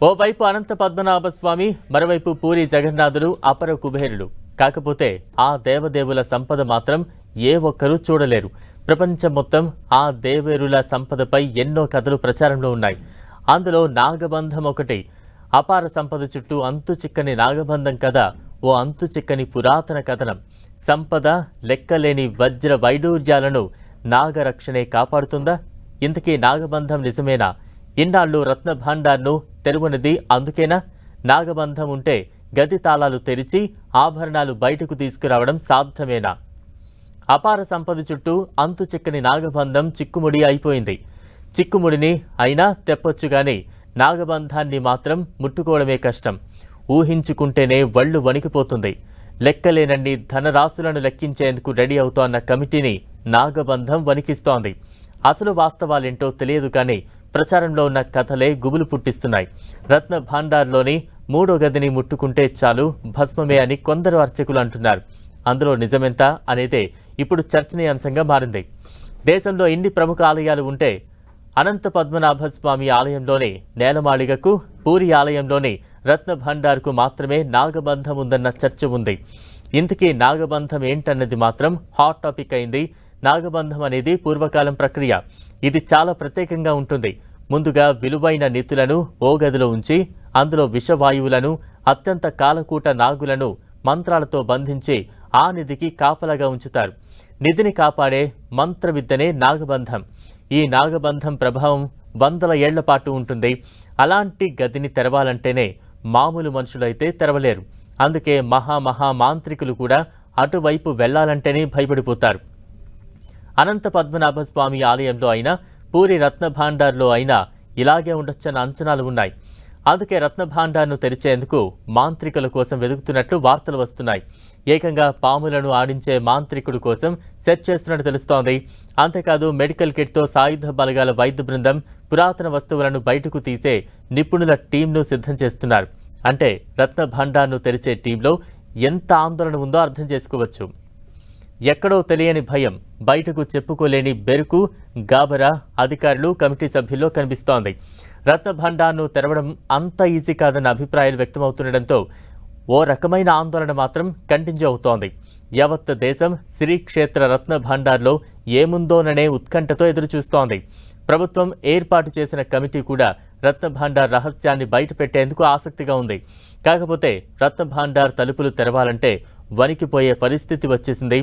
ఓవైపు అనంత పద్మనాభ స్వామి, మరోవైపు పూరి జగన్నాథులు అపర కుబేరులు. కాకపోతే ఆ దేవదేవుల సంపద మాత్రం ఏ ఒక్కరూ చూడలేరు. ప్రపంచం మొత్తం ఆ దేవేరుల సంపదపై ఎన్నో కథలు ప్రచారంలో ఉన్నాయి. అందులో నాగబంధం ఒకటి. అపార సంపద చుట్టూ అంతు చిక్కని నాగబంధం కథ ఓ అంతు చిక్కని పురాతన కథనం. సంపద, లెక్కలేని వజ్ర వైడూర్యాలను నాగరక్షణే కాపాడుతుందా? ఇంతకీ నాగబంధం నిజమేనా? ఇన్నాళ్ళు రత్న భాండార్ను తెరువనిది అందుకేనా? నాగబంధం ఉంటే గది తాళాలు తెరిచి ఆభరణాలు బయటకు తీసుకురావడం సాధ్యమేనా? అపార సంపద చుట్టూ అంతు చిక్కని నాగబంధం చిక్కుముడి అయిపోయింది. చిక్కుముడిని అయినా తెప్పొచ్చు గాని నాగబంధాన్ని మాత్రం ముట్టుకోవడమే కష్టం. ఊహించుకుంటేనే వళ్ళు వణికిపోతుంది. లెక్కలేనన్ని ధనరాశులను లెక్కించేందుకు రెడీ అవుతోన్న కమిటీని నాగబంధం వణికిస్తోంది. అసలు వాస్తవాలేంటో తెలియదు కానీ ప్రచారంలో ఉన్న కథలే గుబులు పుట్టిస్తున్నాయి. రత్న భాండార్లోని 3వ గదిని ముట్టుకుంటే చాలు భస్మమే అని కొందరు అర్చకులు అంటున్నారు. అందులో నిజమెంత అనేదే ఇప్పుడు చర్చనీయాంశంగా మారింది. దేశంలో ఇన్ని ప్రముఖ ఆలయాలు ఉంటే అనంత పద్మనాభ స్వామి ఆలయంలోని నేలమాళిగకు, పూరి ఆలయంలోని రత్న భాండార్కు మాత్రమే నాగబంధం ఉందన్న చర్చ ఉంది. ఇంతకీ నాగబంధం ఏంటన్నది మాత్రం హాట్ టాపిక్ అయింది. నాగబంధం అనేది పూర్వకాలం ప్రక్రియ. ఇది చాలా ప్రత్యేకంగా ఉంటుంది. ముందుగా విలువైన నిధులను ఓ గదిలో ఉంచి అందులో విషవాయువులను, అత్యంత కాలకూట నాగులను మంత్రాలతో బంధించి ఆ నిధికి కాపలాగా ఉంచుతారు. నిధిని కాపాడే మంత్రవిద్యనే నాగబంధం. ఈ నాగబంధం ప్రభావం వందల ఏళ్ల పాటు ఉంటుంది. అలాంటి గదిని తెరవాలంటేనే మామూలు మనుషులైతే తెరవలేరు. అందుకే మహా మాంత్రికులు కూడా అటువైపు వెళ్లాలంటేనే భయపడిపోతారు. అనంత పద్మనాభ స్వామి ఆలయంలో అయినా, పూరి రత్న భాండార్లో అయినా ఇలాగే ఉండొచ్చన్న అంచనాలు ఉన్నాయి. అందుకే రత్న భాండార్ను తెరిచేందుకు మాంత్రికుల కోసం వెతుకుతున్నట్లు వార్తలు వస్తున్నాయి. ఏకంగా పాములను ఆడించే మాంత్రికుడు కోసం సెట్ చేస్తున్నట్టు తెలుస్తోంది. అంతేకాదు మెడికల్ కిట్తో సాయుధ బలగాల వైద్య బృందం పురాతన వస్తువులను బయటకు తీసే నిపుణుల టీంను సిద్ధం చేస్తున్నారు. అంటే రత్న భాండార్ను తెరిచే టీంలో ఎంత ఆందోళన ఉందో అర్థం చేసుకోవచ్చు. ఎక్కడో తెలియని భయం, బయటకు చెప్పుకోలేని బెరుకు, గాబరా అధికారులు, కమిటీ సభ్యుల్లో కనిపిస్తోంది. రత్న భాండార్ను తెరవడం అంత ఈజీ కాదన్న అభిప్రాయాలు వ్యక్తమవుతుండటంతో ఓ రకమైన ఆందోళన మాత్రం కంటిన్యూ అవుతోంది. యావత్ దేశం శ్రీక్షేత్ర రత్న భాండార్లో ఏముందోననే ఉత్కంఠతో ఎదురుచూస్తోంది. ప్రభుత్వం ఏర్పాటు చేసిన కమిటీ కూడా రత్న భాండార్ రహస్యాన్ని బయటపెట్టేందుకు ఆసక్తిగా ఉంది. కాకపోతే రత్న భాండార్ తలుపులు తెరవాలంటే వణికిపోయే పరిస్థితి వచ్చేసింది.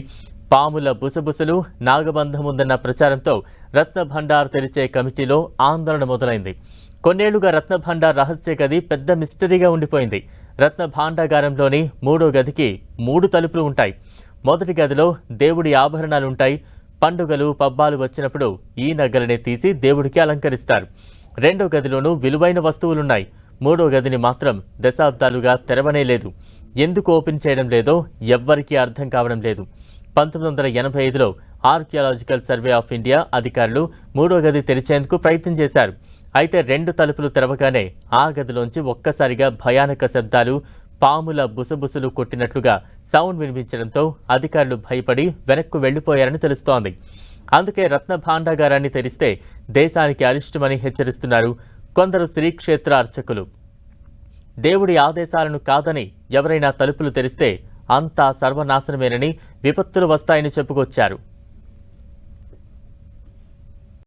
పాముల బుసబుసలు, నాగబంధం ఉందన్న ప్రచారంతో రత్న భాండార్ తెరిచే కమిటీలో ఆందోళన మొదలైంది. కొన్నేళ్లుగా రత్న భాండార్ రహస్య గది పెద్ద మిస్టరీగా ఉండిపోయింది. రత్న భాండాగారంలోని 3వ గదికి 3 తలుపులు ఉంటాయి. మొదటి గదిలో దేవుడి ఆభరణాలుంటాయి. పండుగలు, పబ్బాలు వచ్చినప్పుడు ఈ నగలనే తీసి దేవుడికి అలంకరిస్తారు. 2వ గదిలోనూ విలువైన వస్తువులున్నాయి. 3వ గదిని మాత్రం దశాబ్దాలుగా తెరవనే లేదు. ఎందుకు ఓపెన్ చేయడం లేదో ఎవ్వరికీ అర్థం కావడం లేదు. 1985లో ఆర్కియాలజికల్ సర్వే ఆఫ్ ఇండియా అధికారులు 3వ గది తెరిచేందుకు ప్రయత్నం చేశారు. అయితే 2 తలుపులు తెరవగానే ఆ గదిలోంచి ఒక్కసారిగా భయానక శబ్దాలు, పాముల బుసబుసలు కొట్టినట్లుగా సౌండ్ వినిపించడంతో అధికారులు భయపడి వెనక్కు వెళ్లిపోయారని తెలుస్తోంది. అందుకే రత్న భాండాగారాన్ని తెరిస్తే దేశానికి అరిష్టమని హెచ్చరిస్తున్నారు కొందరు శ్రీక్షేత్ర అర్చకులు. దేవుడి ఆదేశాలను కాదని ఎవరైనా తలుపులు తెరిస్తే అంతా సర్వనాశనమేనని, విపత్తులు వస్తాయని చెప్పుకొచ్చారు.